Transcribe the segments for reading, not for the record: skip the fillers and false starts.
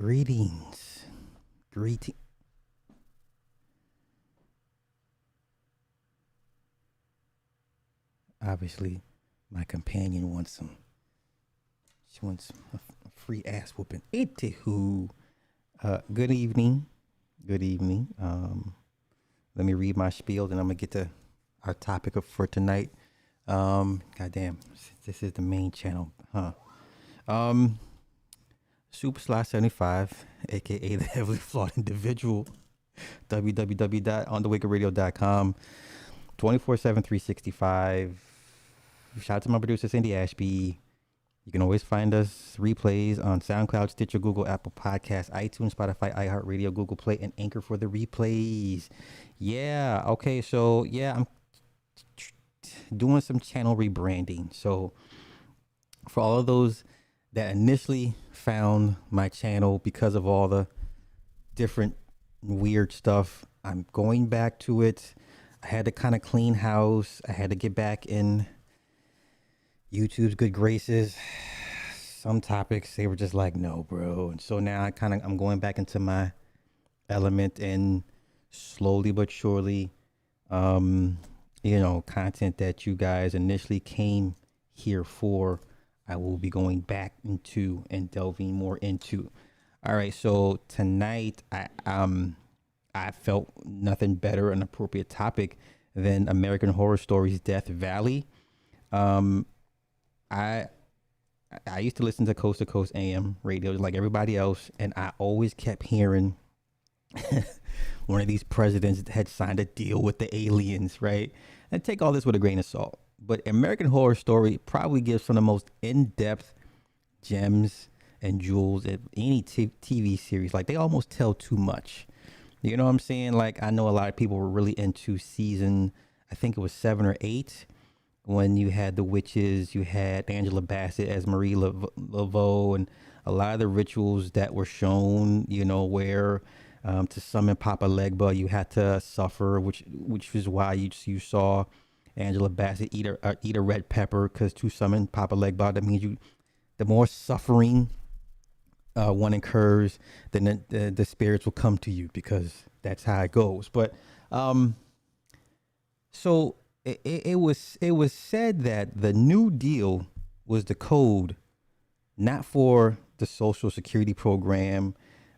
Greetings. Greeting. Obviously, my companion wants some. She wants a free ass whooping. Anywho, good evening. Good evening. Let me read my spiel, then I'm gonna get to our topic for tonight. Goddamn, this is the main channel, huh? Um, Super/75, aka the heavily flawed individual. www.onthewickedradio.com 24/7 365. Shout out to my producer Cindy Ashby. You can always find us replays on SoundCloud, Stitcher, Google, Apple Podcasts, iTunes, Spotify, iHeartRadio, Google Play, and Anchor for the replays. Yeah, okay, so yeah, I'm doing some channel rebranding. So for all of those that initially found my channel because of all the different weird stuff, I'm going back to it. I had to kind of clean house. I had to get back in YouTube's good graces. Some topics they were just like, no, bro. And so now I'm going back into my element, and slowly but surely, content that you guys initially came here for, I will be going back into and delving more into. All right, so tonight I felt nothing better, an appropriate topic than American Horror Stories Death Valley. I I used to listen to Coast AM radio like everybody else, and I always kept hearing one of these presidents had signed a deal with the aliens, right? And take all this with a grain of salt. But American Horror Story probably gives some of the most in-depth gems and jewels in any TV series. Like, they almost tell too much. You know what I'm saying? Like, I know a lot of people were really into season, I think it was 7 or 8, when you had the witches, you had Angela Bassett as Marie Laveau, and a lot of the rituals that were shown, where to summon Papa Legba, you had to suffer, which is why you saw Angela Bassett eat a red pepper, because to summon Papa Legba, that means the more suffering one incurs, then the spirits will come to you, because that's how it goes. But so it was said that the New Deal was the code, not for the Social Security program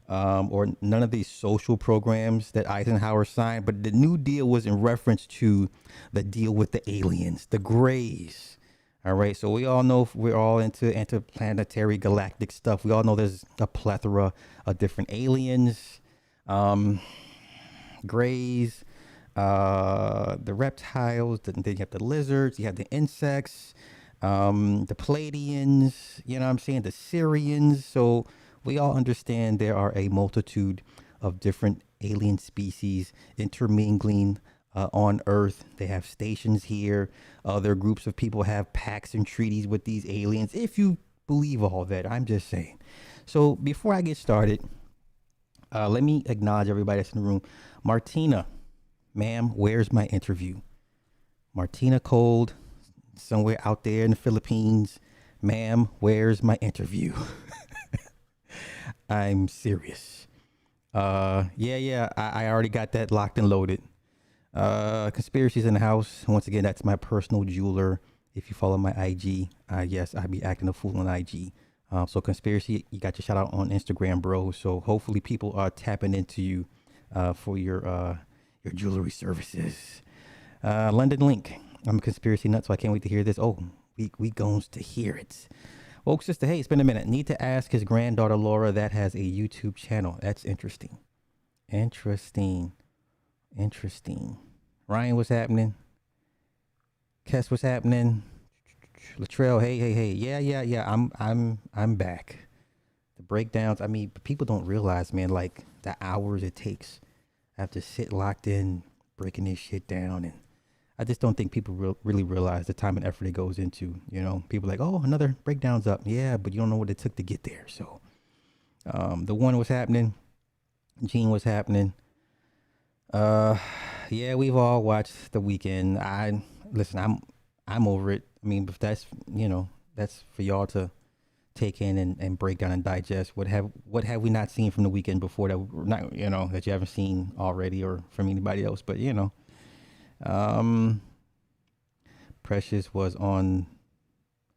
or none of these social programs that Eisenhower signed, but the New Deal was in reference to the deal with the aliens, the Greys. All right, so we all know we're all into interplanetary galactic stuff. We all know there's a plethora of different aliens, Greys, the reptiles, then you have the lizards, you have the insects, the Palladians, you know what I'm saying, the Syrians. So we all understand there are a multitude of different alien species intermingling on Earth. They have stations here. Other groups of people have pacts and treaties with these aliens. If you believe all that, I'm just saying. So before I get started, let me acknowledge everybody that's in the room. Martina, ma'am, where's my interview? Martina Cold, somewhere out there in the Philippines. Ma'am, where's my interview? I'm serious. Yeah, I already got that locked and loaded. Conspiracies in the house. Once again, that's my personal jeweler. If you follow my IG, yes, I be acting a fool on IG. So Conspiracy, you got your shout out on Instagram, bro. So hopefully people are tapping into you for your jewelry services. London Link. I'm a conspiracy nut, so I can't wait to hear this. Oh, we goes to hear it. Woke sister, hey, it's been a minute. Need to ask his granddaughter Laura that has a YouTube channel. That's interesting. Interesting. Ryan, what's happening? Kess, what's happening? Latrell, hey. Yeah. I'm back. The breakdowns. I mean, people don't realize, man, like the hours it takes. I have to sit locked in, breaking this shit down, and I just don't think people really realize the time and effort it goes into. People are like, oh, another breakdown's up. Yeah, but you don't know what it took to get there. So, the one was happening. Gene was happening. Yeah, we've all watched The Weekend. I'm over it. I mean, if that's that's for y'all to take in and break down and digest. What have we not seen from the weekend before that not that you haven't seen already or from anybody else? But um, Precious was on.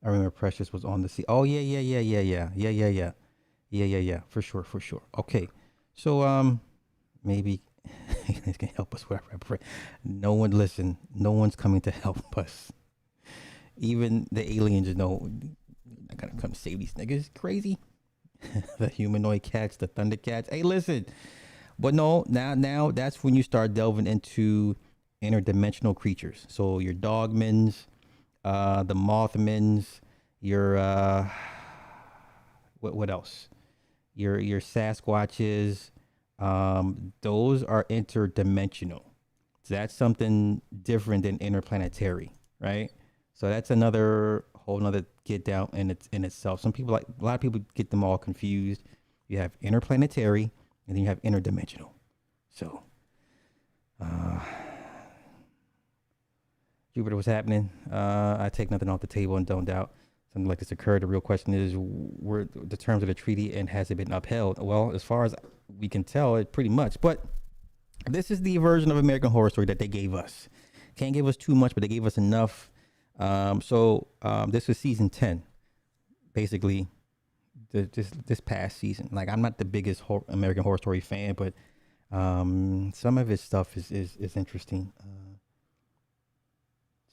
I remember Precious was on the sea. Oh yeah, for sure, for sure. Okay, so maybe it's gonna help us with our pray. No one listen. No one's coming to help us. Even the aliens know. I gotta come save these niggas. Crazy. The humanoid cats, the thundercats. Hey, listen. But no, now that's when you start delving into interdimensional creatures. So your dogmans, the mothmans, your what else? Your Sasquatches. Those are interdimensional. So that's something different than interplanetary, right? So that's another whole nother get down in itself. Some people a lot of people get them all confused. You have interplanetary and then you have interdimensional. So Jupiter, what's happening? I take nothing off the table and don't doubt something like this occurred. The real question is, were the terms of the treaty and has it been upheld? Well, as far as we can tell, it pretty much. But this is the version of American Horror Story that they gave us. Can't give us too much, but they gave us enough. This was season 10, basically, this past season. Like, I'm not the biggest American Horror Story fan, but some of his stuff is interesting.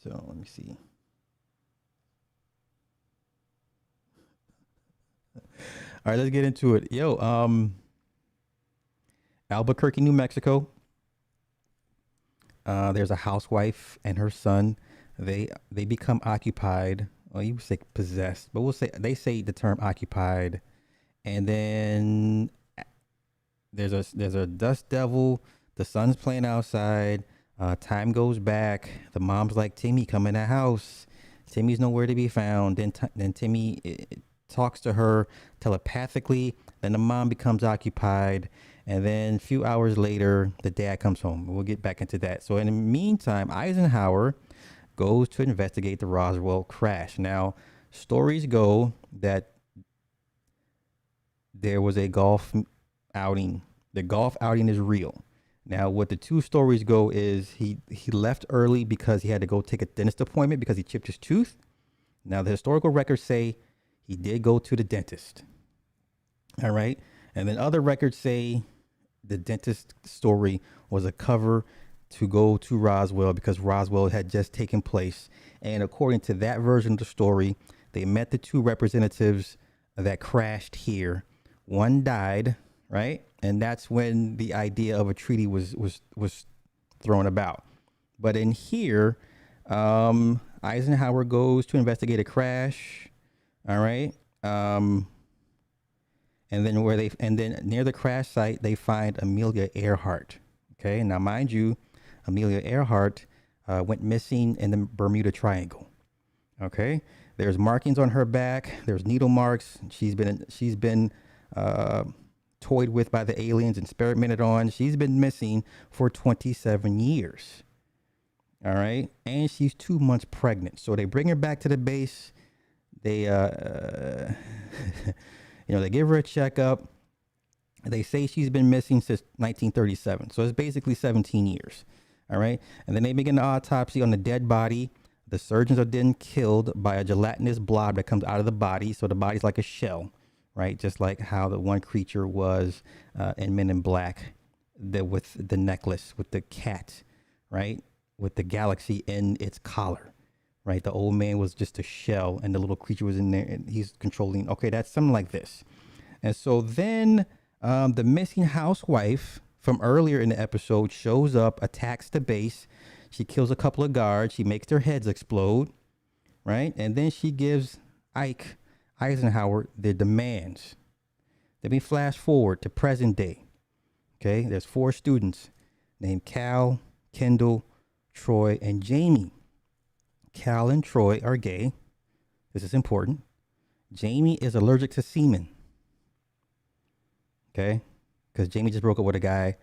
So let me see. All right, let's get into it. Albuquerque, New Mexico. There's a housewife and her son. They become occupied. Well, you would say possessed, but they say the term occupied. And then there's a dust devil. The son's playing outside. Time goes back. The mom's like, Timmy, come in the house. Timmy's nowhere to be found. Then Timmy talks to her telepathically. Then the mom becomes occupied. And then a few hours later, the dad comes home. We'll get back into that. So in the meantime, Eisenhower goes to investigate the Roswell crash. Now, stories go that there was a golf outing. The golf outing is real. Now, what the two stories go is he left early because he had to go take a dentist appointment because he chipped his tooth. Now, the historical records say he did go to the dentist. All right. And then other records say the dentist story was a cover to go to Roswell because Roswell had just taken place. And according to that version of the story, they met the two representatives that crashed here. One died, right? And that's when the idea of a treaty was thrown about. But in here, Eisenhower goes to investigate a crash. All right. And then near the crash site, they find Amelia Earhart. Okay. Now, mind you, Amelia Earhart went missing in the Bermuda Triangle. Okay. There's markings on her back. There's needle marks. She's been toyed with by the aliens, experimented on. She's been missing for 27 years. All right. And she's 2 months pregnant. So they bring her back to the base. They, they give her a checkup. They say she's been missing since 1937. So it's basically 17 years. All right. And then they begin the autopsy on the dead body. The surgeons are then killed by a gelatinous blob that comes out of the body. So the body's like a shell, right? Just like how the one creature was in Men in Black, with the necklace, with the cat, right? With the galaxy in its collar, right? The old man was just a shell and the little creature was in there and he's controlling. Okay, that's something like this. And so then the missing housewife from earlier in the episode shows up, attacks the base. She kills a couple of guards. She makes their heads explode, right? And then she gives Eisenhower their demands. Then we flash forward to present day. Okay, there's 4 students named Cal, Kendall, Troy, and Jamie. Cal and Troy are gay. This is important. Jamie is allergic to semen. Okay, because Jamie just broke up with a guy.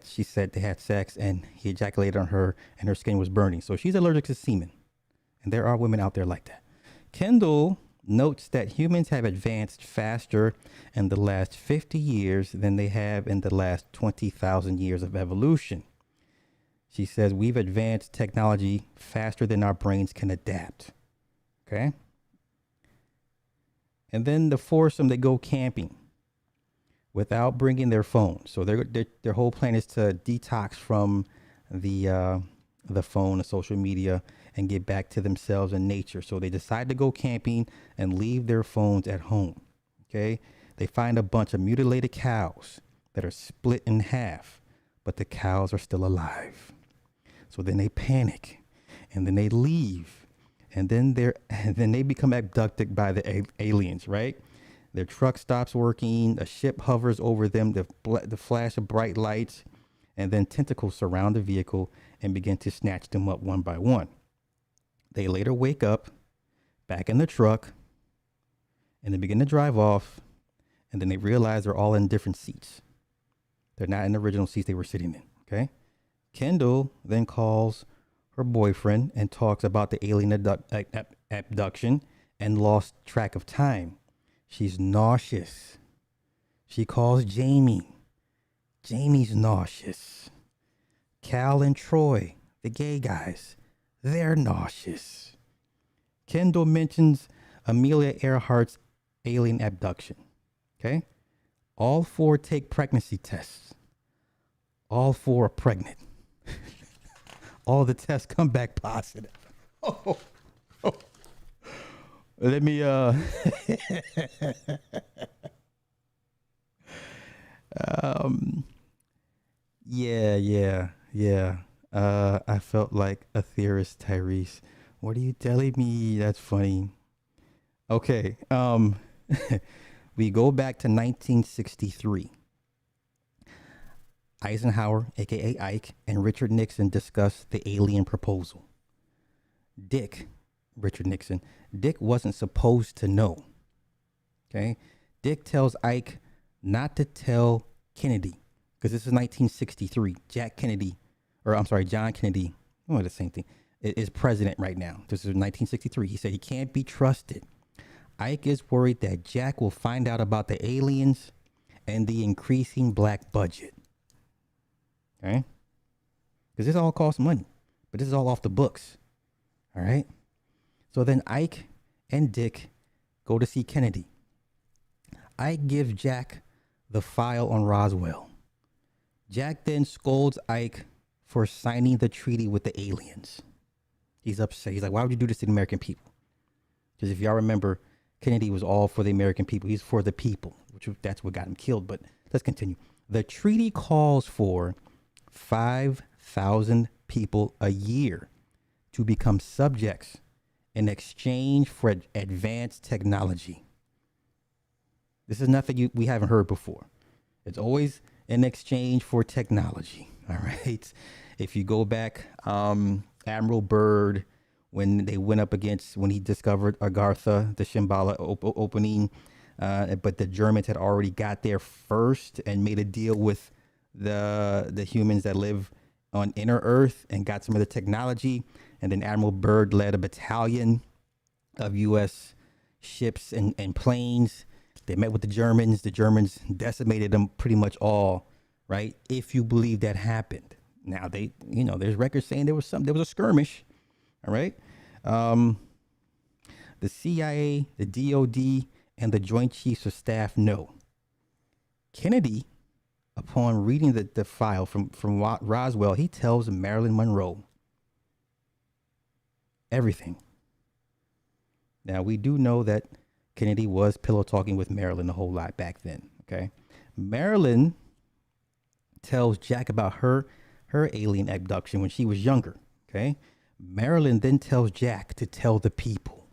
She said they had sex and he ejaculated on her and her skin was burning. So she's allergic to semen. And there are women out there like that. Kendall notes that humans have advanced faster in the last 50 years than they have in the last 20,000 years of evolution. She says we've advanced technology faster than our brains can adapt. Okay. And then the foursome, they go camping without bringing their phones. So their whole plan is to detox from the phone, the social media, and get back to themselves and nature. So they decide to go camping and leave their phones at home. Okay. They find a bunch of mutilated cows that are split in half, but the cows are still alive. So then they panic, and then they leave, and then they become abducted by the aliens, right? Their truck stops working, a ship hovers over them, the flash of bright lights, and then tentacles surround the vehicle and begin to snatch them up one by one. They later wake up back in the truck, and they begin to drive off, and then they realize they're all in different seats. They're not in the original seats they were sitting in, okay? Kendall then calls her boyfriend and talks about the alien abduction and lost track of time. She's nauseous. She calls Jamie. Jamie's nauseous. Cal and Troy, the gay guys, they're nauseous. Kendall mentions Amelia Earhart's alien abduction. Okay? All four take pregnancy tests. All four are pregnant. All the tests come back positive. Oh. Let me yeah. I felt like a theorist, Tyrese. What are you telling me? That's funny. Okay. We go back to 1963. Eisenhower, aka Ike, and Richard Nixon discuss the alien proposal. Richard Nixon wasn't supposed to know. Okay? Dick tells Ike not to tell Kennedy, because this is 1963. John Kennedy, the same thing, is president right now. This is 1963. He said he can't be trusted. Ike is worried that Jack will find out about the aliens and the increasing black budget. Okay? Because this all costs money, but this is all off the books. All right? So then Ike and Dick go to see Kennedy. Ike gives Jack the file on Roswell. Jack then scolds Ike for signing the treaty with the aliens. He's upset. He's like, why would you do this to the American people? Because if y'all remember, Kennedy was all for the American people. He's for the people, that's what got him killed. But let's continue. The treaty calls for 5,000 people a year to become subjects in exchange for advanced technology. This is nothing we haven't heard before. It's always in exchange for technology. All right. If you go back, Admiral Byrd, when he discovered Agartha, the Shambhala opening, but the Germans had already got there first and made a deal with the humans that live on inner Earth and got some of the technology. And then Admiral Byrd led a battalion of U.S. ships and planes. They met with the Germans. The Germans decimated them pretty much all, right? If you believe that happened. Now there's records saying there was a skirmish. All right. The CIA, the DOD, and the Joint Chiefs of Staff know. Kennedy, upon reading the file from Roswell, he tells Marilyn Monroe everything. Now, we do know that Kennedy was pillow talking with Marilyn a whole lot back then. Okay. Marilyn tells Jack about her alien abduction when she was younger. Okay. Marilyn then tells Jack to tell the people.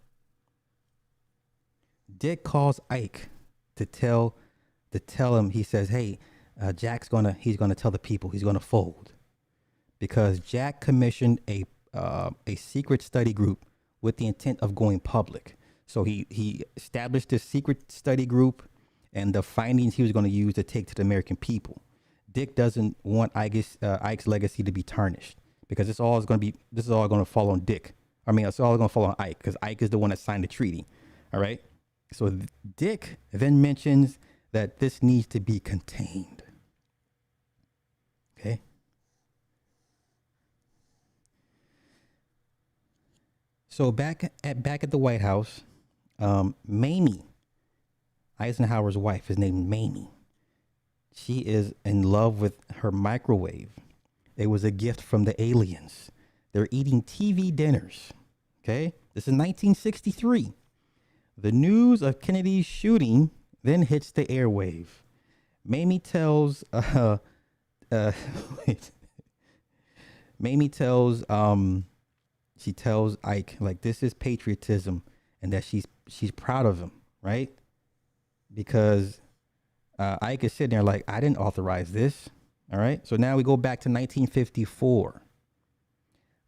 Dick calls Ike to tell him. He says, "Hey, Jack's he's gonna tell the people. He's gonna fold because Jack commissioned a secret study group with the intent of going public. So he established this secret study group and the findings he was going to use to take to the American people. Dick doesn't want Ike's legacy to be tarnished because this is all going to fall on Dick. I mean, it's all going to fall on Ike because Ike is the one that signed the treaty. All right. So Dick then mentions that this needs to be contained. Okay. So back at the White House, Mamie, Eisenhower's wife, is named Mamie. She is in love with her microwave. It was a gift from the aliens. They're eating TV dinners. Okay. This is 1963. The news of Kennedy's shooting then hits the airwave. Mamie tells wait. Mamie tells she tells Ike, like, this is patriotism, and that she's proud of him, right? Because Ike is sitting there like, I didn't authorize this. All right. So now we go back to 1954.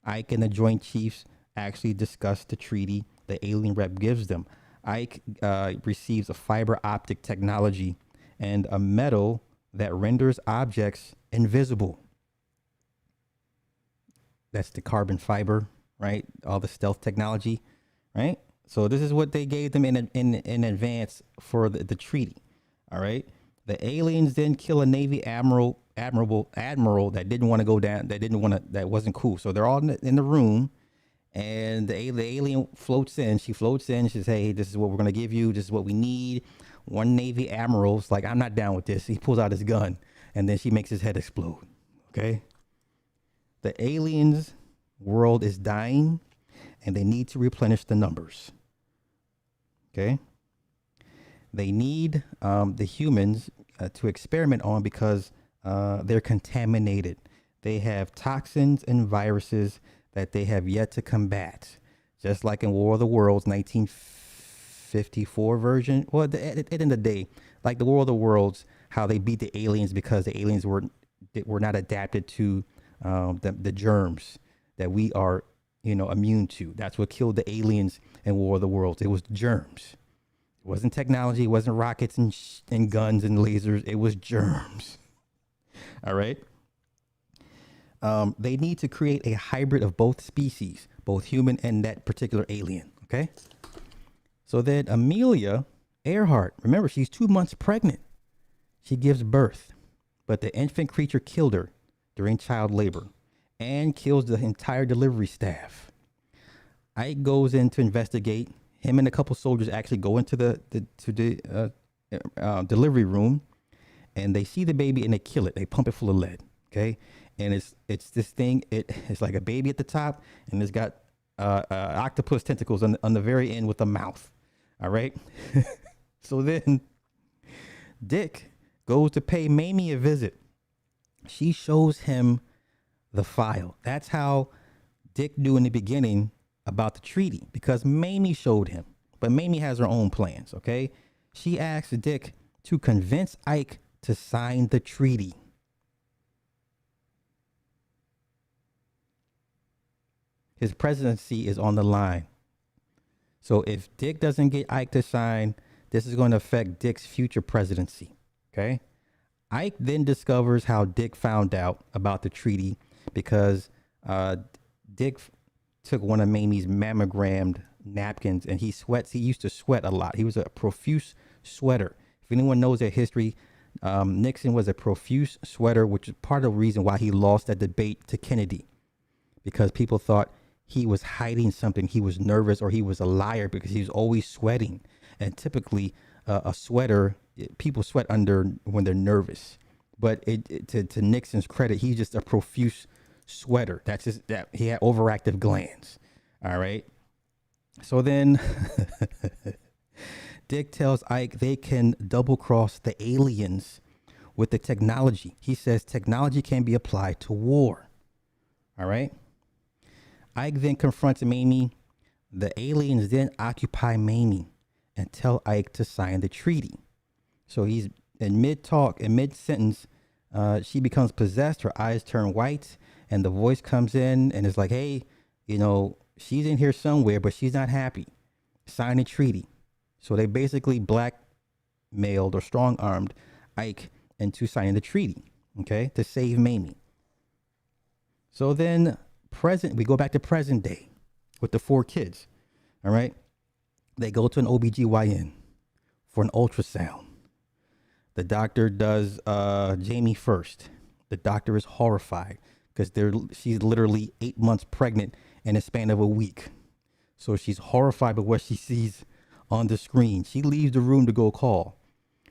Ike and the Joint Chiefs actually discuss the treaty the alien rep gives them. Ike receives a fiber optic technology and a metal that renders objects invisible. That's the carbon fiber, right? All the stealth technology, right? So this is what they gave them in advance for the treaty. All right. The aliens then kill a Navy admiral that didn't want to go down, that wasn't cool. So they're all in the room, and the alien floats in. She floats in. She says, hey, this is what we're going to give you. This is what we need. One Navy admiral's like, I'm not down with this. He pulls out his gun, and then she makes his head explode. Okay. The aliens' world is dying, and they need to replenish the numbers. Okay. They need the humans to experiment on because they're contaminated. They have toxins and viruses that they have yet to combat. Just like in War of the Worlds, 1954 version. Well, at the end of the day, like the War of the Worlds, how they beat the aliens because the aliens were not adapted to the germs that we are, immune to. That's what killed the aliens in War of the Worlds. It was germs. It wasn't technology. It wasn't rockets and guns and lasers. It was germs. All right. They need to create a hybrid of both species, both human and that particular alien. Okay. So then Amelia Earhart, remember, she's 2 months pregnant. She gives birth, but the infant creature killed her during child labor and kills the entire delivery staff. Ike goes in to investigate. Him and a couple soldiers actually go into the delivery room, and they see the baby and they kill it. They pump it full of lead. Okay. And it's this thing. It's like a baby at the top, and it's got octopus tentacles on the very end with a mouth. All right. So then Dick goes to pay Mamie a visit. She shows him the file. That's how Dick knew in the beginning about the treaty, because Mamie showed him. But Mamie has her own plans. Okay. She asks Dick to convince Ike to sign the treaty. His presidency is on the line. So if Dick doesn't get Ike to sign, this is going to affect Dick's future presidency. Okay. Ike then discovers how Dick found out about the treaty because Dick took one of Mamie's mammogrammed napkins, and he sweats. He used to sweat a lot. He was a profuse sweater. If anyone knows their history, Nixon was a profuse sweater, which is part of the reason why he lost that debate to Kennedy, because people thought he was hiding something. He was nervous, or he was a liar, because he was always sweating. And typically a sweater, people sweat under when they're nervous. But to Nixon's credit, he's just a profuse sweater. That's just that he had overactive glands. All right. So then Dick tells Ike they can double cross the aliens with the technology. He says technology can be applied to war. All right. Ike then confronts Mamie. The aliens then occupy Mamie and tell Ike to sign the treaty. So he's in mid-talk, in mid-sentence, she becomes possessed. Her eyes turn white, and the voice comes in and is like, hey, she's in here somewhere, but she's not happy. Sign the treaty. So they basically blackmailed or strong-armed Ike into signing the treaty, okay, to save Mamie. So then we go back to present day with the 4 kids. All right. They go to an OBGYN for an ultrasound. The doctor does Jamie first. The doctor is horrified because she's literally 8 months pregnant in a span of a week. So she's horrified by what she sees on the screen. She leaves the room to go call.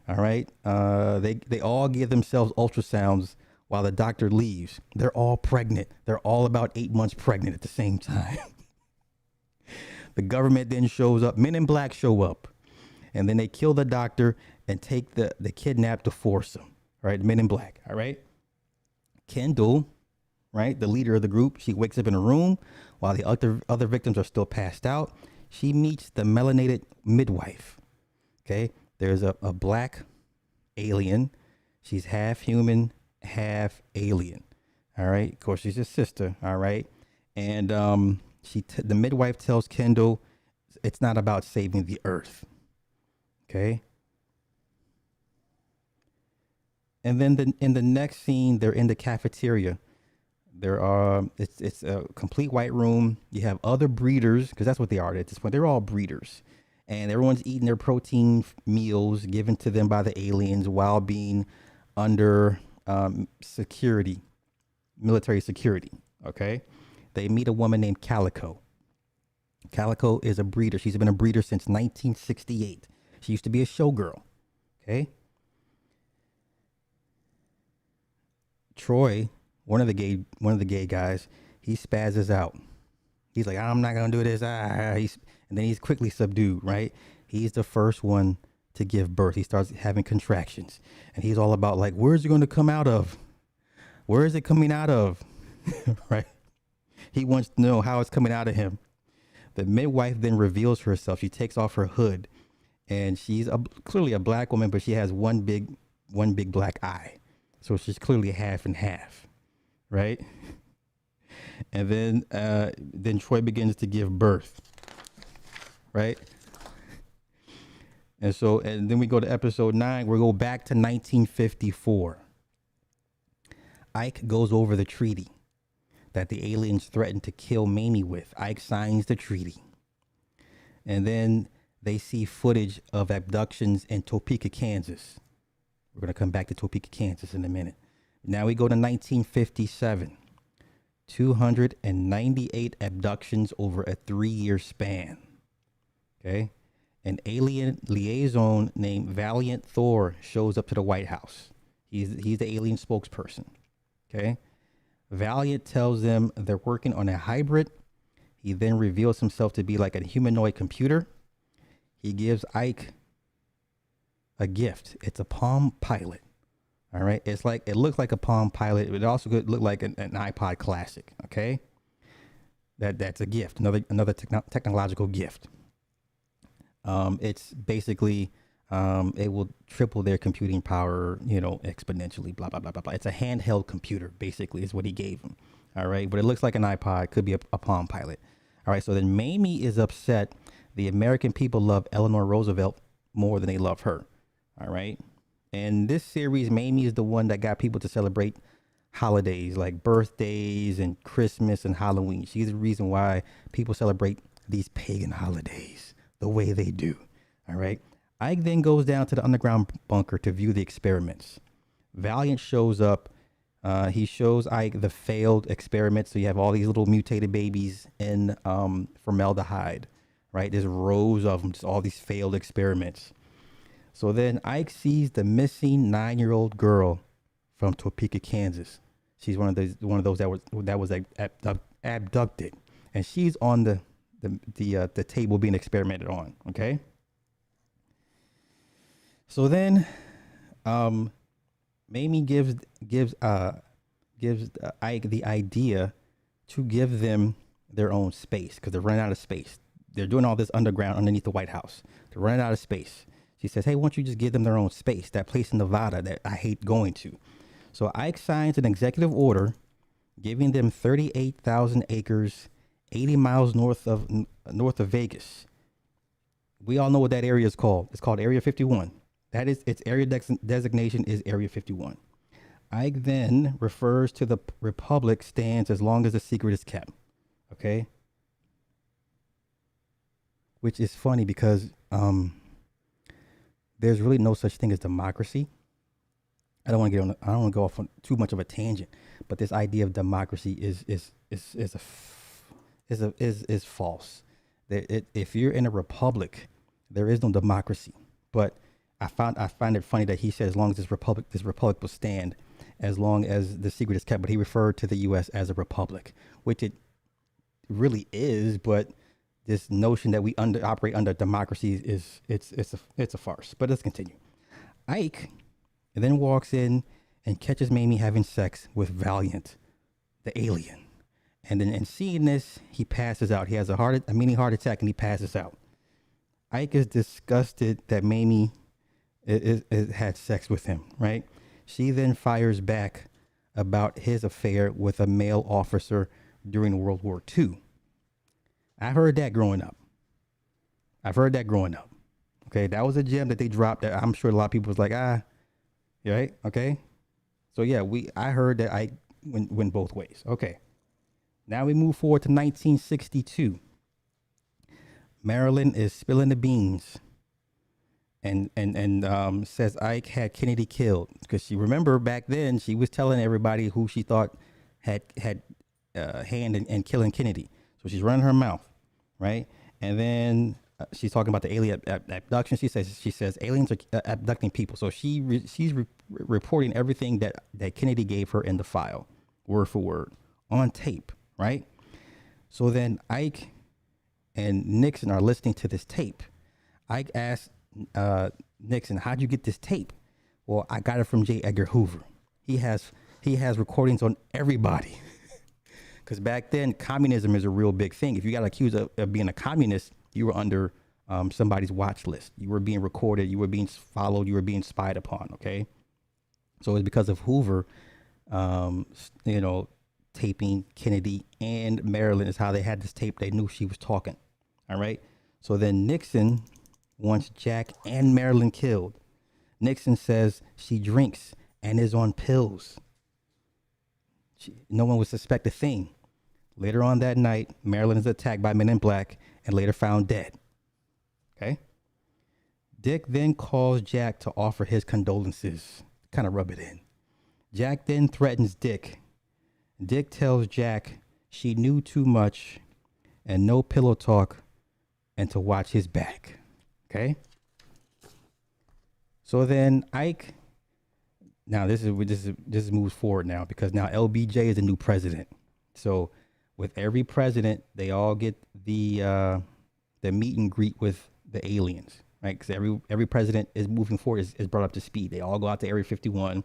All right. They all give themselves ultrasounds while the doctor leaves. They're all pregnant. They're all about 8 months pregnant at the same time. The government then shows up. Men in Black show up. And then they kill the doctor and take the kidnap to force him. All right. Men in Black. All right. Kendall, right, the leader of the group, she wakes up in a room while the other victims are still passed out. She meets the melanated midwife. Okay. There's a black alien. She's half human, half alien. All right. Of course, she's his sister. All right. And the midwife tells Kendall it's not about saving the earth. Okay. And then in the next scene, they're in the cafeteria. It's a complete white room. You have other breeders, because that's what they are at this point. They're all breeders. And everyone's eating their protein meals given to them by the aliens while being under security, military security. Okay. They meet a woman named Calico. Calico is a breeder. She's been a breeder since 1968. She used to be a showgirl. Okay. Troy, one of the gay guys, he spazzes out. He's like, I'm not gonna do this. And then he's quickly subdued. Right? He's the first one to give birth. He starts having contractions, and he's all about like, where's it going to come out of? Where is it coming out of? Right? He wants to know how it's coming out of him. The midwife then reveals herself. She takes off her hood, and she's clearly a black woman, but she has one big black eye. So she's clearly half and half, right? And then Troy begins to give birth, right? And then we go to episode 9. We go back to 1954. Ike goes over the treaty that the aliens threatened to kill Mamie with. Ike signs the treaty. And then they see footage of abductions in Topeka, Kansas. We're going to come back to Topeka, Kansas in a minute. Now we go to 1957. 298 abductions over a 3-year span. Okay. An alien liaison named Valiant Thor shows up to the White House. He's the alien spokesperson. Okay. Valiant tells them they're working on a hybrid. He then reveals himself to be like a humanoid computer. He gives Ike a gift. It's a Palm Pilot. All right. It looks like a Palm Pilot. It also could look like an iPod Classic. Okay. That's a gift. Another technological gift. It's basically, it will triple their computing power, exponentially, blah, blah, blah, blah, blah. It's a handheld computer, basically, is what he gave him. All right. But it looks like an iPod. Could be a Palm Pilot. All right. So then Mamie is upset. The American people love Eleanor Roosevelt more than they love her. All right. And this series, Mamie is the one that got people to celebrate holidays like birthdays and Christmas and Halloween. She's the reason why people celebrate these pagan holidays the way they do. All right. Ike then goes down to the underground bunker to view the experiments. Valiant shows up. He shows Ike the failed experiments. So you have all these little mutated babies in formaldehyde, right? There's rows of them, just all these failed experiments. So then Ike sees the missing 9-year-old girl from Topeka, Kansas. She's one of those that was abducted, and she's on the table being experimented on. Okay. So then, Mamie gives Ike the idea to give them their own space because they're running out of space. They're doing all this underground underneath the White House. They're running out of space. She says, hey, why don't you just give them their own space, that place in Nevada that I hate going to. So Ike signs an executive order giving them 38,000 acres, 80 miles north of Vegas. We all know what that area is called. It's called Area 51. That is its area designation is Area 51. Ike then refers to the Republic stands as long as the secret is kept. Okay. which is funny because there's really no such thing as democracy. I don't want to get on. I don't want to go off on too much of a tangent, but this idea of democracy is false. If you're in a republic, there is no democracy. But I find it funny that he said as long as this republic will stand, as long as the secret is kept. But he referred to the U.S. as a republic, which it really is. But this notion that we operate under democracy it's a farce. But let's continue. Ike then walks in and catches Mamie having sex with Valiant, the alien. And then, in seeing this, he passes out. He has a mini heart attack, and he passes out. Ike is disgusted that Mamie had sex with him, right? She then fires back about his affair with a male officer during World War II. I heard that growing up. Okay, that was a gem that they dropped that I'm sure a lot of people was like, right? Okay. So yeah, I heard that I went both ways. Okay. Now we move forward to 1962. Marilyn is spilling the beans and says Ike had Kennedy killed because she remember back then she was telling everybody who she thought had hand in killing Kennedy. So she's running her mouth, right? And then she's talking about the alien abduction. She says aliens are abducting people. So she's reporting everything that Kennedy gave her in the file, word for word, on tape, right? So then Ike and Nixon are listening to this tape. Ike asked Nixon, "How'd you get this tape?" "Well, I got it from J. Edgar Hoover. He has recordings on everybody." Because back then, communism is a real big thing. If you got accused of being a communist, you were under somebody's watch list. You were being recorded. You were being followed. You were being spied upon. Okay, so it's because of Hoover, taping Kennedy and Marilyn is how they had this tape. They knew she was talking. All right. So then Nixon wants Jack and Marilyn killed. Nixon says she drinks and is on pills. No one would suspect a thing. Later on that night, Marilyn is attacked by men in black and later found dead. Okay. Dick then calls Jack to offer his condolences, kind of rub it in. Jack then threatens Dick. Dick tells Jack she knew too much and no pillow talk and to watch his back. Okay. So then Ike, now this moves forward now because now LBJ is the new president. So with every president, they all get the meet and greet with the aliens, right? Because every president is moving forward is brought up to speed. They all go out to Area 51.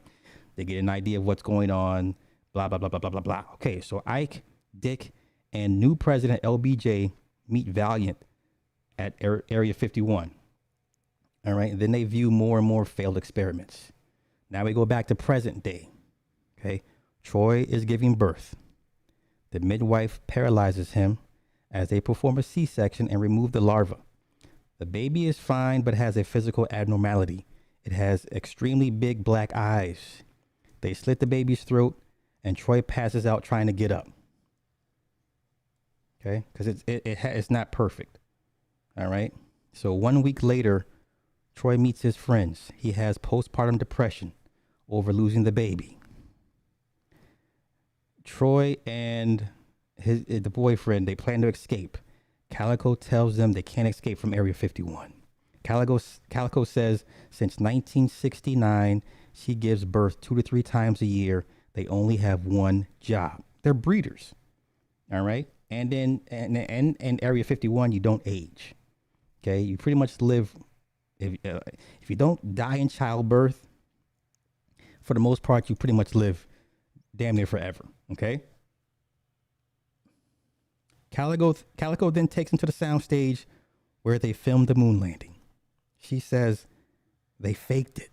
They get an idea of what's going on. Blah blah blah blah blah blah blah. Okay, so Ike, Dick, and new president LBJ meet Valiant at Area 51. All right, and then they view more and more failed experiments. Now we go back to present day. Okay, Troy is giving birth. The midwife paralyzes him as they perform a C-section and remove the larva. The baby is fine but has a physical abnormality. It has extremely big black eyes. They slit the baby's throat and Troy passes out trying to get up. Okay, because it's not perfect. All right. So 1 week later, Troy meets his friends. He has postpartum depression over losing the baby. Troy and the boyfriend, they plan to escape. Calico tells them they can't escape from Area 51. Calico says since 1969, she gives birth 2 to 3 times a year. They only have one job. They're breeders. All right. And then in Area 51, you don't age. Okay. You pretty much live. If you don't die in childbirth, for the most part, you pretty much live damn near forever. Okay. Calico then takes him to the soundstage where they filmed the moon landing. She says they faked it.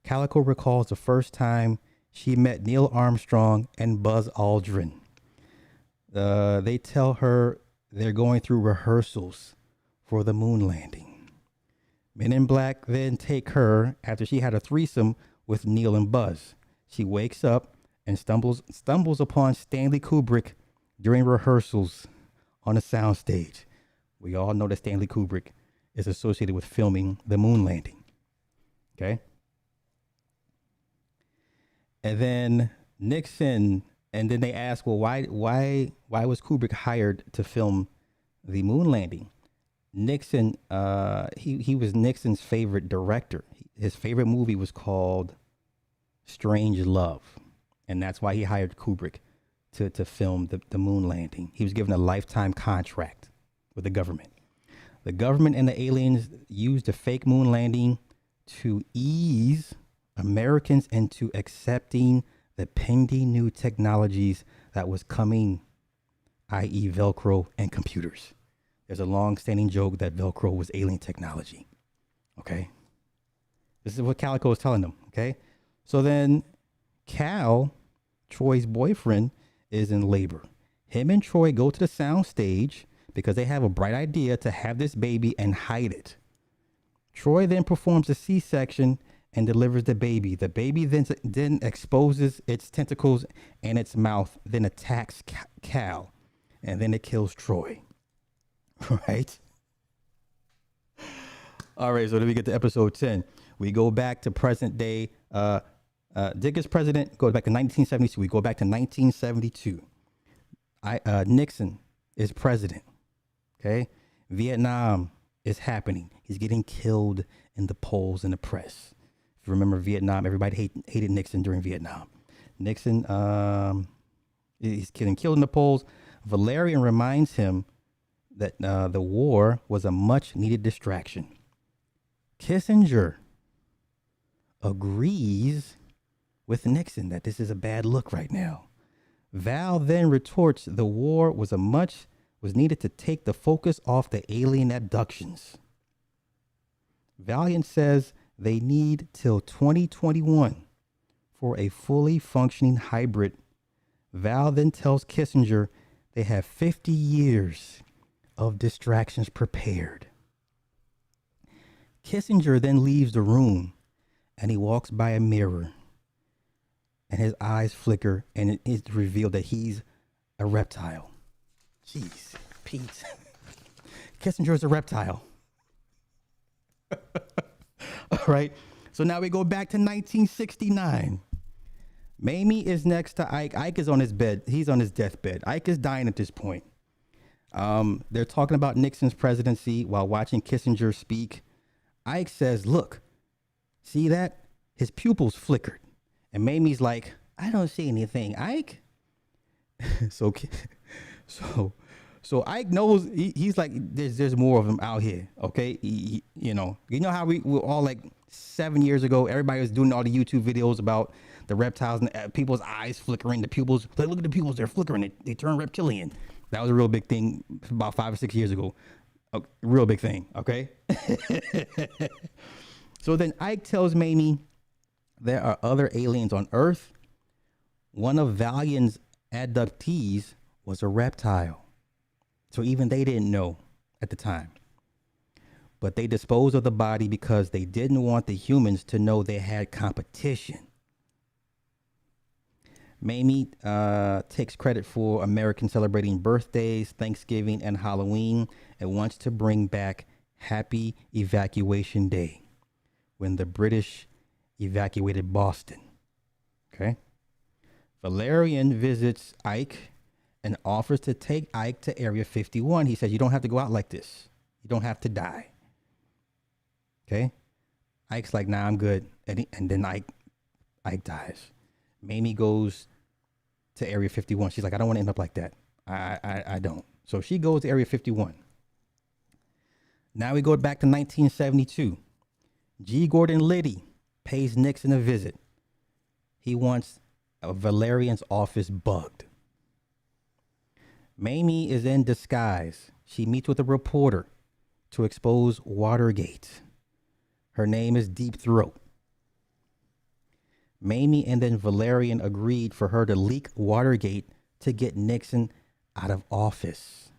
Calico recalls the first time she met Neil Armstrong and Buzz Aldrin. They tell her they're going through rehearsals for the moon landing. Men in Black then take her after she had a threesome with Neil and Buzz. She wakes up and stumbles upon Stanley Kubrick during rehearsals on a soundstage. We all know that Stanley Kubrick is associated with filming the moon landing. Okay. And then Nixon, and then they ask, well, why was Kubrick hired to film the moon landing? Nixon, he was Nixon's favorite director. His favorite movie was called Strange Love, and that's why he hired Kubrick to film the moon landing. He was given a lifetime contract with the government. The government and the aliens used the fake moon landing to ease Americans into accepting the pending new technologies that was coming, i.e. Velcro and computers. There's a long-standing joke that Velcro was alien technology. Okay? This is what Calico is telling them. Okay? So then Cal, Troy's boyfriend, is in labor. Him and Troy go to the sound stage because they have a bright idea to have this baby and hide it. Troy then performs a C-section and delivers the baby. The baby then exposes its tentacles and its mouth, then attacks Cal, and then it kills Troy. Right? All right, so then we get to episode 10. We go back to present day. Dick is president, goes back to 1972. We go back to 1972. Nixon is president. Okay? Vietnam is happening. He's getting killed in the polls and the press. If you remember Vietnam, everybody hated Nixon during Vietnam. Nixon, he's getting killed in the polls. Valerian reminds him that the war was a much needed distraction. Kissinger agrees with Nixon that this is a bad look right now. Val then retorts the war was needed to take the focus off the alien abductions. Valiant says they need till 2021 for a fully functioning hybrid. Val then tells Kissinger they have 50 years of distractions prepared. Kissinger then leaves the room and he walks by a mirror and his eyes flicker and it is revealed that he's a reptile. Jeez, Pete. Kissinger is a reptile. All right. So now we go back to 1969. Mamie is next to Ike. Ike is on his bed. He's on his deathbed. Ike is dying at this point. They're talking about Nixon's presidency while watching Kissinger speak. Ike says, look, see that? His pupils flickered. And Mamie's like, I don't see anything, Ike. So Ike knows he's like, there's more of them out here. Okay. You know how we were all like 7 years ago, everybody was doing all the YouTube videos about the reptiles and people's eyes flickering, the pupils. Like, look at the pupils, they're flickering. They turn reptilian. That was a real big thing about 5 or 6 years ago. A real big thing. Okay. So then Ike tells Mamie there are other aliens on Earth. One of Valiant's abductees was a reptile. So even they didn't know at the time. But they disposed of the body because they didn't want the humans to know they had competition. Mamie takes credit for Americans celebrating birthdays, Thanksgiving, and Halloween, and wants to bring back Happy Evacuation Day, when the British evacuated Boston. Okay. Valerian visits Ike and offers to take Ike to Area 51. He says, you don't have to go out like this. You don't have to die. Okay. Ike's like, nah, I'm good. And then Ike dies. Mamie goes to Area 51. She's like, I don't want to end up like that. I don't. So she goes to Area 51. Now we go back to 1972. G. Gordon Liddy pays Nixon a visit. He wants Valerian's office bugged. Mamie is in disguise. She meets with a reporter to expose Watergate. Her name is Deep Throat. Mamie and then Valerian agreed for her to leak Watergate to get Nixon out of office.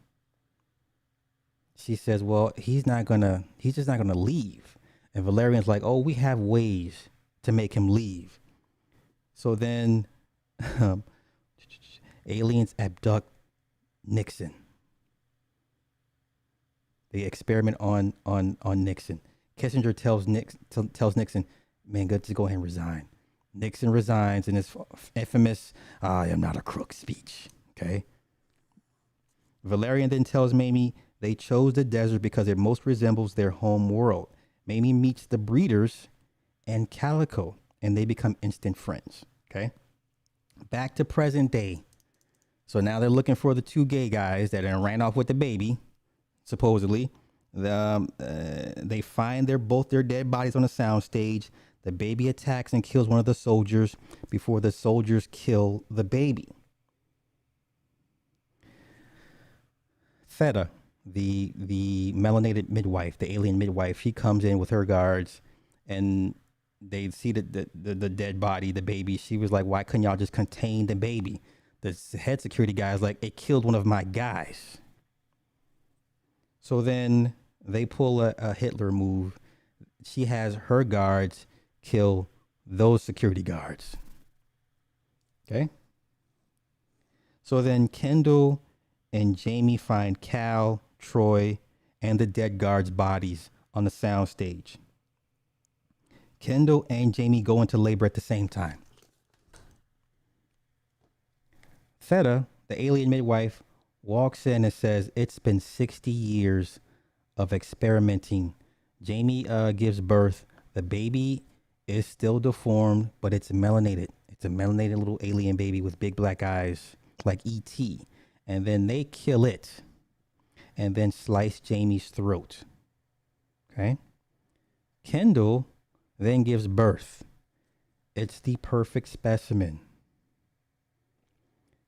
She says, well, he's just not gonna leave. And Valerian's like, oh, we have ways to make him leave. So then aliens abduct Nixon. They experiment on Nixon. Kissinger tells Nixon, man, good to go ahead and resign. Nixon resigns in his infamous "I am not a crook" speech. Okay. Valerian then tells Mamie they chose the desert because it most resembles their home world. Mamie meets the breeders and Calico, and they become instant friends. Okay. Back to present day. So now they're looking for the two gay guys that ran off with the baby, supposedly. They find both their dead bodies on a soundstage. The baby attacks and kills one of the soldiers before the soldiers kill the baby. Theta, the melanated midwife, the alien midwife, she comes in with her guards, and they see the dead body, the baby. She was like, why couldn't y'all just contain the baby? The head security guy is like, it killed one of my guys. So then they pull a Hitler move. She has her guards kill those security guards. Okay. So then Kendall and Jamie find Cal, Troy, and the dead guards' bodies on the soundstage. Kendall and Jamie go into labor at the same time. Theta, the alien midwife, walks in and says, it's been 60 years of experimenting. Jamie gives birth. The baby is still deformed, but it's melanated. It's a melanated little alien baby with big black eyes, like E.T. And then they kill it and then slice Jamie's throat. Okay. Kendall then gives birth. It's the perfect specimen.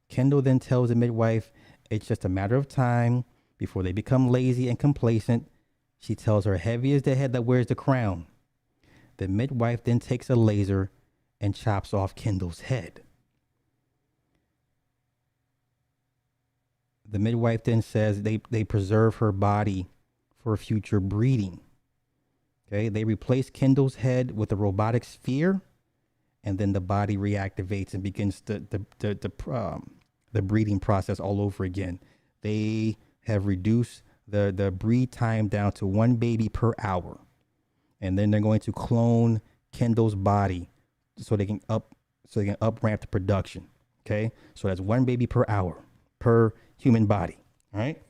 Kendall then tells the midwife it's just a matter of time before they become lazy and complacent. She tells her, heavy is the head that wears the crown. The midwife then takes a laser and chops off Kendall's head. The midwife then says they preserve her body for future breeding. Okay, they replace Kendall's head with a robotic sphere, and then the body reactivates and begins the breeding process all over again. They have reduced the breed time down to 1 baby per hour, and then they're going to clone Kendall's body so they can up ramp the production. Okay, so that's 1 baby per hour per human body. All right.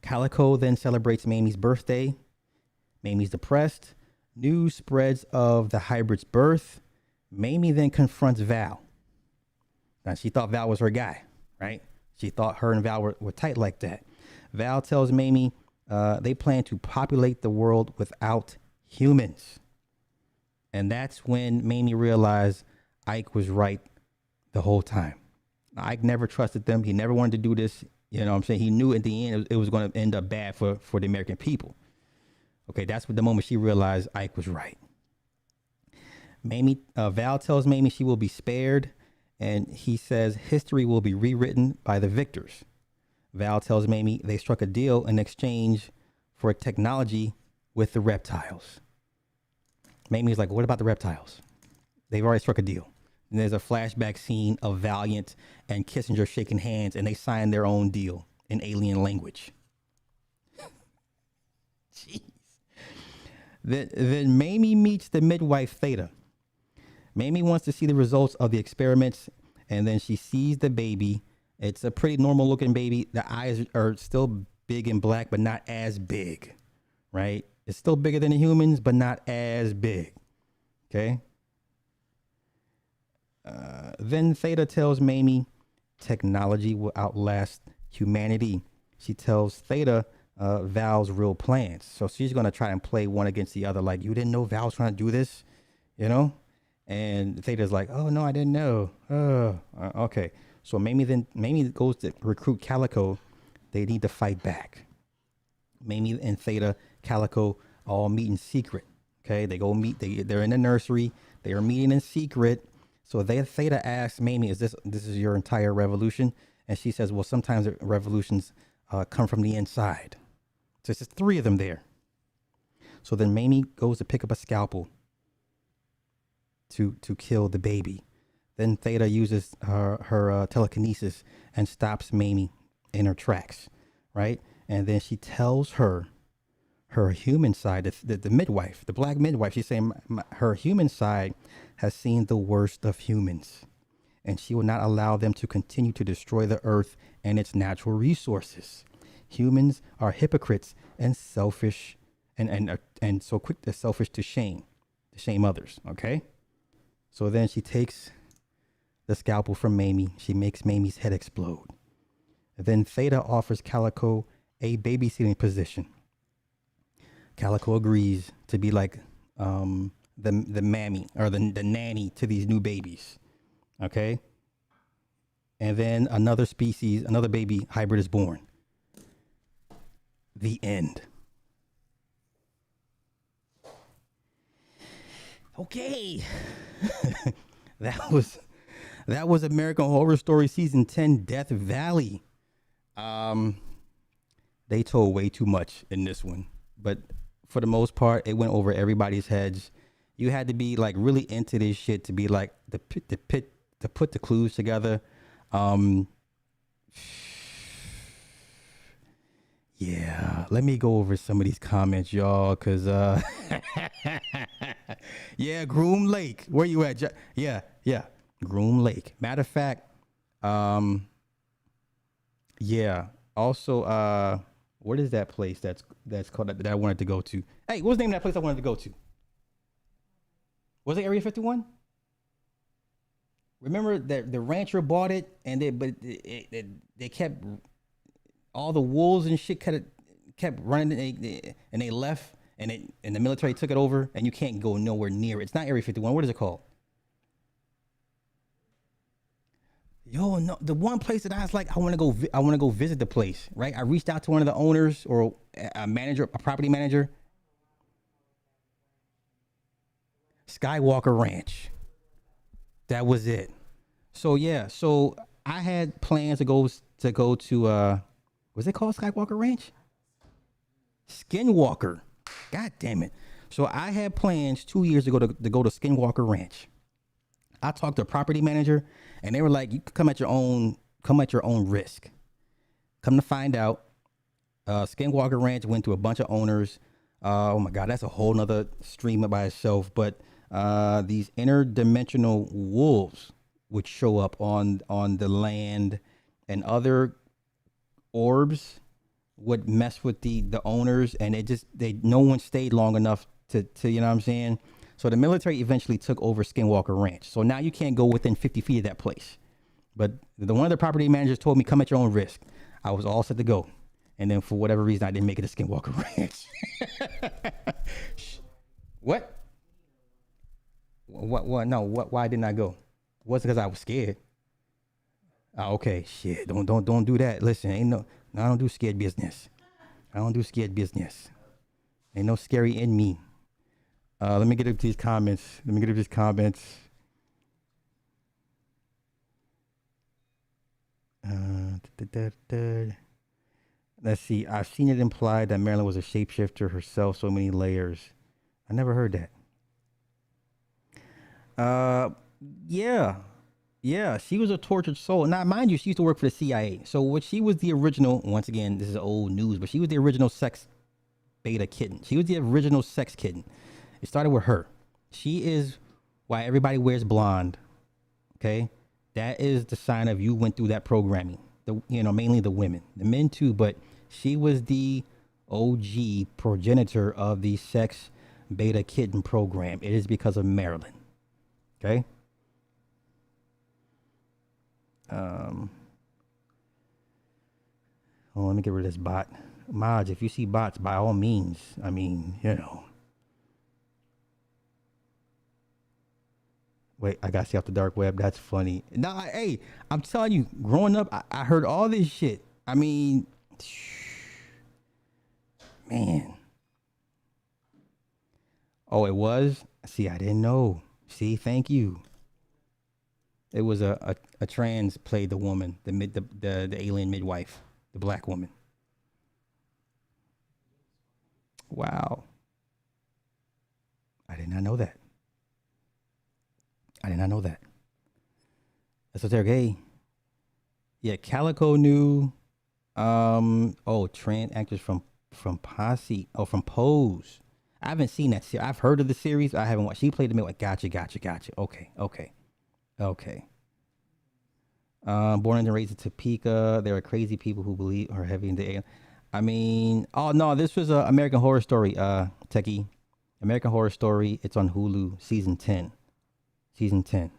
Calico then celebrates Mamie's birthday. Mamie's depressed. News spreads of the hybrid's birth. Mamie then confronts Val. Now, she thought Val was her guy, right? She thought her and Val were tight like that. Val tells Mamie they plan to populate the world without humans. And that's when Mamie realized Ike was right the whole time. Ike never trusted them. He never wanted to do this. You know what I'm saying? He knew at the end it was going to end up bad for the American people. Okay, that's the moment she realized Ike was right. Val tells Mamie she will be spared, and he says history will be rewritten by the victors. Val tells Mamie they struck a deal in exchange for technology with the reptiles. Mamie's like, what about the reptiles? They've already struck a deal. And there's a flashback scene of Valiant and Kissinger shaking hands, and they sign their own deal in alien language. Jeez. Then Mamie meets the midwife Theta. Mamie wants to see the results of the experiments, and then she sees the baby. It's a pretty normal looking baby. The eyes are still big and black, but not as big, right? It's still bigger than the humans, but not as big. Okay. Then Theta tells Mamie technology will outlast humanity. She tells Theta Val's real plans. So she's going to try and play one against the other. Like, you didn't know Val was trying to do this, you know? And Theta's like, oh, no, I didn't know. Okay. So Mamie goes to recruit Calico. They need to fight back. Mamie and Theta, Calico all meet in secret. Okay. They go meet. They're in the nursery. They are meeting in secret. So Theta asks Mamie, this is your entire revolution? And she says, well, sometimes revolutions come from the inside. So it's just 3 of them there. So then Mamie goes to pick up a scalpel to kill the baby. Then Theta uses her telekinesis and stops Mamie in her tracks, right? And then she tells her human side, the midwife, the black midwife, she's saying her human side has seen the worst of humans, and she will not allow them to continue to destroy the earth and its natural resources. Humans are hypocrites and selfish, and so quick to selfish to shame others. Okay, so then she takes the scalpel from Mamie. She makes Mamie's head explode. Then Theta offers Calico a babysitting position. Calico agrees to be like the mammy or the nanny to these new babies. Okay. And then another baby hybrid is born. The end. Okay. that was American Horror Story Season 10, Death Valley. They told way too much in this one, but for the most part, it went over everybody's heads. You had to be like really into this shit to be like to put the clues together. Yeah, let me go over some of these comments, y'all, cause yeah, Groom Lake, where you at? Yeah, Groom Lake. Matter of fact, yeah. Also, what is that place that's called that I wanted to go to? Hey, what's the name of that place I wanted to go to? Was it Area 51? Remember that the rancher bought it, and they kept all the wolves and shit kept running, and they left, and the military took it over, and you can't go nowhere near it. It's not Area 51. What is it called? Yo, no, the one place that I was like, I want to go visit the place, right? I reached out to one of the owners or a property manager. Skywalker Ranch. That was it. So yeah, so I had plans to go to was it called Skywalker Ranch? Skinwalker. God damn it. So I had plans 2 years ago to go to Skinwalker Ranch. I talked to a property manager, and they were like, "You can come at your own risk." Come to find out, Skinwalker Ranch went to a bunch of owners. Oh my God, that's a whole nother stream by itself. But these interdimensional wolves would show up on the land, and other orbs would mess with the owners, and no one stayed long enough to you know what I'm saying. So the military eventually took over Skinwalker Ranch. So now you can't go within 50 feet of that place. But one of the property managers told me, come at your own risk. I was all set to go. And then for whatever reason, I didn't make it to Skinwalker Ranch. What? What? No, why didn't I go? Was it because I was scared? Oh, okay, shit. Don't do that. Listen, I don't do scared business. I don't do scared business. Ain't no scary in me. Let me get up these comments. Let's see. I've seen it implied that Marilyn was a shapeshifter herself. So many layers. I never heard that. Yeah. She was a tortured soul. Now, mind you, she used to work for the CIA. So she was the original. Once again, this is old news, but she was the original sex beta kitten. She was the original sex kitten. It started with her. She is why everybody wears blonde. Okay, that is the sign of you went through that programming. Mainly the women, the men too, but she was the OG progenitor of the sex beta kitten program. It is because of Marilyn. Okay. Let me get rid of this bot. Mods, if you see bots, by all means, I mean, Wait, I got to see off the dark web. That's funny. Nah, hey, I'm telling you, growing up, I heard all this shit. I mean, man. Oh, it was? See, I didn't know. See, thank you. It was a trans played the woman, the alien midwife, the black woman. Wow. I did not know that. Esoteric A. Yeah, Calico knew. Oh, trans actors from Posse. Oh, from Pose. I haven't seen that series. I've heard of the series. I haven't watched. She played the middle. Like, gotcha. Okay. Born and raised in Topeka. There are crazy people who believe are heavy in the alien. I mean, oh no, this was American Horror Story. Techie, American Horror Story. It's on Hulu. Season 10. Season 10.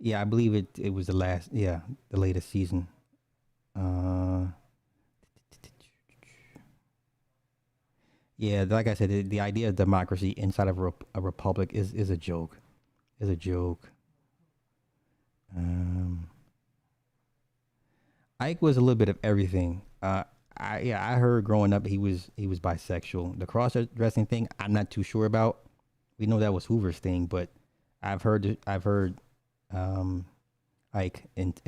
Yeah, I believe it was the last. Yeah, the latest season. Uh, yeah, like I said, the idea of democracy inside of a republic is a joke. Is a joke. Um, Ike was a little bit of everything. I heard growing up he was bisexual. The cross dressing thing, I'm not too sure about. We know that was Hoover's thing, but I've heard um, Ike and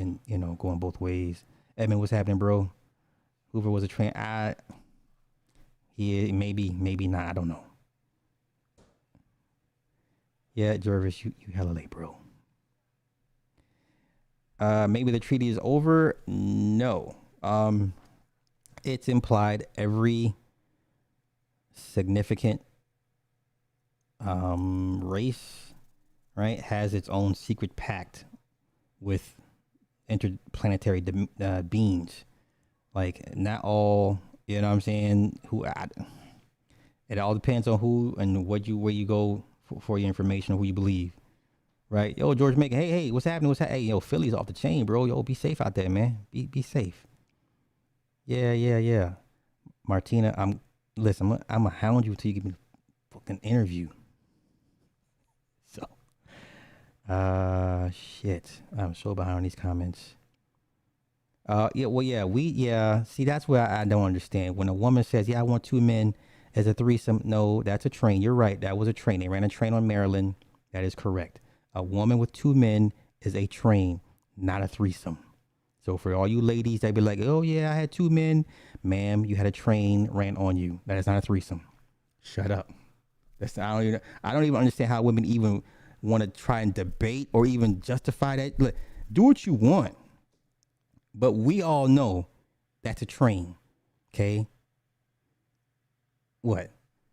going both ways. Edmund, what's happening, bro? Hoover was a train. He maybe not. I don't know. Yeah, Jervis, you hella late, bro. Maybe the treaty is over. No. It's implied every significant race, right, has its own secret pact with interplanetary beings. Like not all, you know what I'm saying? It all depends on who and where you go for your information or who you believe. Right? Yo, George Macon, hey, what's happening? Hey, yo, Philly's off the chain, bro. Yo, be safe out there, man. Be safe. Yeah. Martina, listen, I'm gonna hound you until you give me a fucking interview. So shit. I'm so behind on these comments. Yeah. See, that's where I don't understand. When a woman says, "Yeah, I want two men as a threesome," no, that's a train. You're right. That was a train. They ran a train on Maryland. That is correct. A woman with two men is a train, not a threesome. So for all you ladies that be like, "Oh yeah, I had two men," ma'am, you had a train ran on you. That is not a threesome. Shut up. I don't even understand how women even want to try and debate or even justify that. Look, do what you want, but we all know that's a train. Okay, what?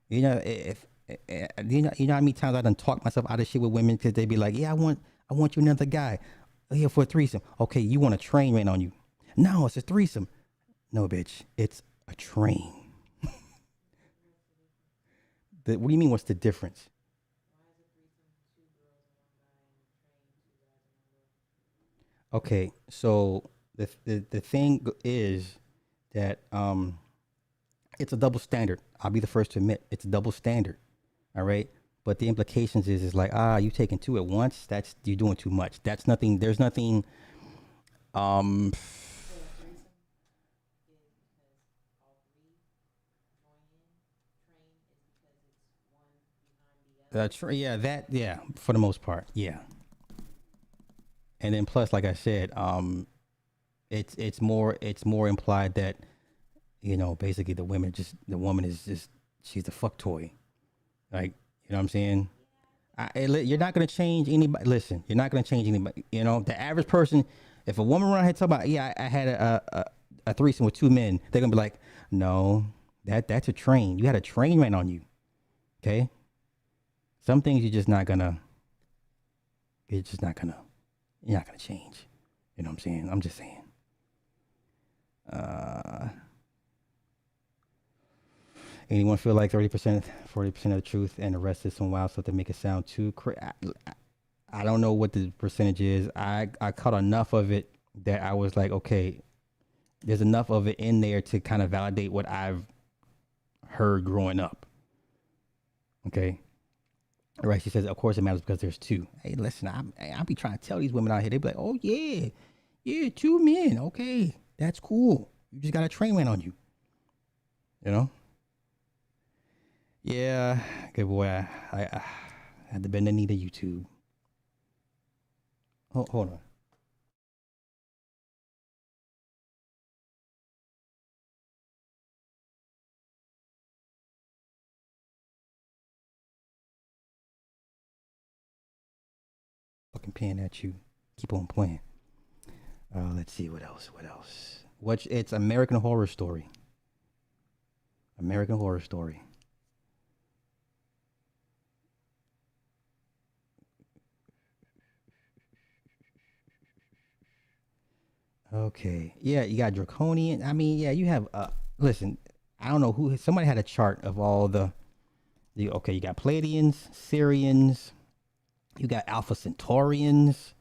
If how many times I done talk myself out of shit with women because they be like, "Yeah, I want you another guy, here for a threesome." Okay, you want a train ran on you? No, it's a threesome. No, bitch, it's a train. What do you mean? What's the difference? Okay, so the thing is that it's a double standard. I'll be the first to admit it's a double standard. All right. But the implications is like, you taking two at once. That's you're doing too much. That's nothing. There's nothing. Um, yeah, that yeah, for the most part, yeah. And then plus, like I said, it's more implied that basically the woman is just she's a fuck toy. Like you know what I'm saying? You're not gonna change anybody. Listen, you're not gonna change anybody. The average person, if a woman around here talking about, yeah, I had a threesome with two men, they're gonna be like, no, that's a train. You had a train ran on you. Okay, some things you're just not gonna, you're not gonna change. You know what I'm saying? I'm just saying. Uh, Anyone feel like 30%, 40% of the truth, and the rest is some wild stuff to make it sound too I don't know what the percentage is. I caught enough of it that I was like, okay, there's enough of it in there to kind of validate what I've heard growing up. Okay. All right. She says, of course it matters because there's two. Hey, listen, I'll be trying to tell these women out here. They be like, oh, yeah, two men. Okay. That's cool. You just got a train ran on you. You know? Yeah. Good boy. I had to bend the knee to YouTube. Hold on. Fucking peeing at you. Keep on playing. Let's see what else. What else? Which it's American Horror Story. American Horror Story. Okay. Yeah, you got Draconian. I mean, yeah, you have listen, I don't know who somebody had a chart of all the okay, you got Pleiadians, Syrians, you got Alpha Centaurians,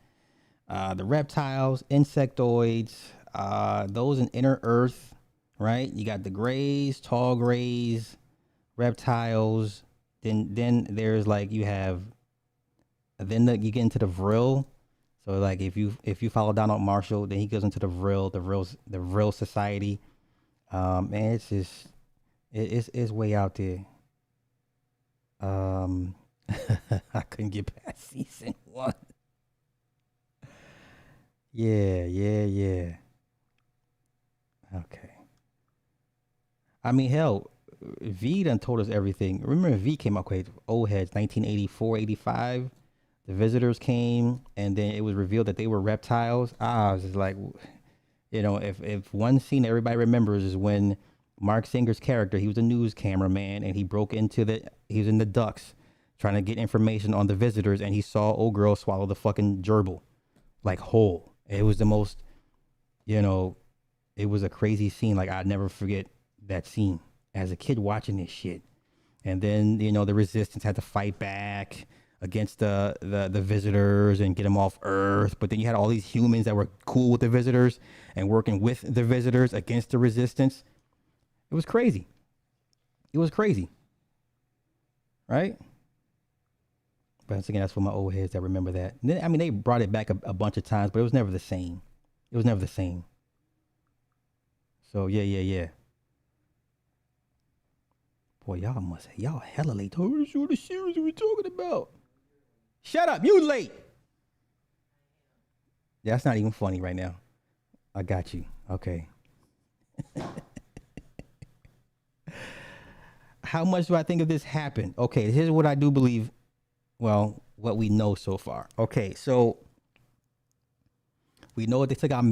the reptiles, insectoids, those in inner earth, right? You got the grays, tall grays, reptiles. Then there's like you have you get into the Vril. So like if you follow Donald Marshall, then he goes into the Vril Society. Man, it's just it's way out there. Um, I couldn't get past season one. Yeah, yeah, yeah. Okay. I mean, hell, V done told us everything. Remember, V came out with old heads, 1984, 85. The visitors came, and then it was revealed that they were reptiles. I was just like, if one scene everybody remembers is when Mark Singer's character, he was a news cameraman, and he was in the ducks trying to get information on the visitors, and he saw old girl swallow the fucking gerbil, like whole. It was the most, you know, it was a crazy scene. Like I'd never forget that scene as a kid watching this shit. And then the resistance had to fight back against the visitors and get them off Earth. But then you had all these humans that were cool with the visitors and working with the visitors against the resistance. It was crazy. It was crazy, right? But once again, that's for my old heads that remember that. And then, I mean, they brought it back a bunch of times, but it was never the same. It was never the same. So yeah, yeah, yeah. Boy, y'all hella late. Oh, this what the series we talking about. Shut up, you late. Yeah, that's not even funny right now. I got you. Okay. How much do I think of this happened? Okay, here's what I do believe. Well, what we know so far. Okay, so we know what they took out